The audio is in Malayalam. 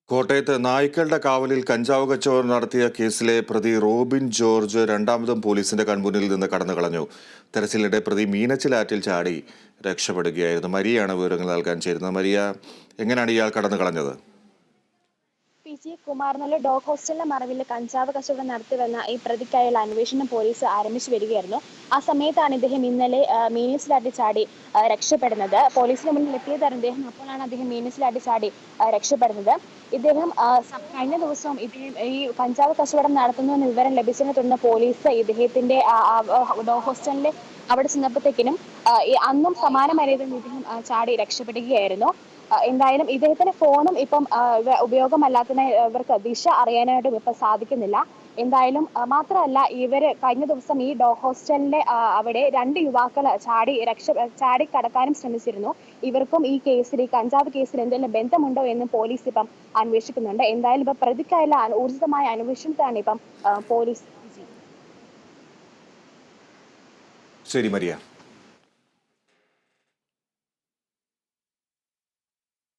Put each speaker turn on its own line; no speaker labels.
കോട്ടയത്ത് നായ്ക്കളുടെ കാവലിൽ കഞ്ചാവ് കച്ചവടം നടത്തിയ കേസിലെ പ്രതി റോബിൻ ജോർജ് രണ്ടാമതും പോലീസിന്റെ കൺമുന്നിൽ നിന്ന് കടന്നുകളഞ്ഞു. തെരച്ചിലിനിടെ പ്രതി മീനച്ചിലാറ്റിൽ ചാടി രക്ഷപ്പെടുകയായിരുന്നു. മരിയാണ് വിവരങ്ങൾ നൽകാൻ ചേരുന്നത്. മരിയ, എങ്ങനെയാണ് ഇയാൾ കടന്നുകളഞ്ഞത്?
പി.ജി. കുമാരനല്ലൂർ ഡോഗ് ഹോസ്റ്റലിന്റെ മറവിൽ കഞ്ചാവ് കച്ചവടം നടത്തിവന്ന ഈ പ്രതിക്കായുള്ള അന്വേഷണം പോലീസ് ആരംഭിച്ചു വരികയായിരുന്നു. ആ സമയത്താണ് ഇദ്ദേഹം ഇന്നലെ മീനച്ചിലാറ്റി ചാടി രക്ഷപ്പെടുന്നത്. പോലീസിന് മുന്നിൽ എത്തിയതാണ് ഇദ്ദേഹം. അപ്പോഴാണ് അദ്ദേഹം മീനച്ചിലാറ്റി ചാടി രക്ഷപ്പെടുന്നത്. ഇദ്ദേഹം കഴിഞ്ഞ ദിവസവും ഈ കഞ്ചാവ് കച്ചവടം നടത്തുന്നുവെന്ന വിവരം ലഭിച്ചതിനെ തുടർന്ന് പോലീസ് ഇദ്ദേഹത്തിന്റെ ഡോഗ് ഹോസ്റ്റലിലെ അവിടെ ചെന്നപ്പോഴത്തേക്കിനും അന്നും സമാനമായ രീതിയിൽ ഇദ്ദേഹം ചാടി രക്ഷപ്പെടുകയായിരുന്നു. എന്തായാലും ഇദ്ദേഹത്തിന്റെ ഫോണും ഇപ്പം ഉപയോഗമല്ലാത്തതിനാൽ ഇവർക്ക് ദിശ അറിയാനായിട്ടും ഇപ്പം സാധിക്കുന്നില്ല. എന്തായാലും മാത്രമല്ല, ഇവര് കഴിഞ്ഞ ദിവസം ഈ ഡോഗ് ഹോസ്റ്റലിന്റെ അവിടെ 2 യുവാക്കൾ ചാടി കടക്കാനും ശ്രമിച്ചിരുന്നു. ഇവർക്കും ഈ കഞ്ചാവ് കേസിൽ എന്തെങ്കിലും ബന്ധമുണ്ടോ എന്നും പോലീസ് ഇപ്പം അന്വേഷിക്കുന്നുണ്ട്. എന്തായാലും ഇപ്പൊ പ്രതിക്കായുള്ള ഊർജിതമായ അന്വേഷണത്തിലാണ് ഇപ്പം പോലീസ്.
ശരി മരിയ.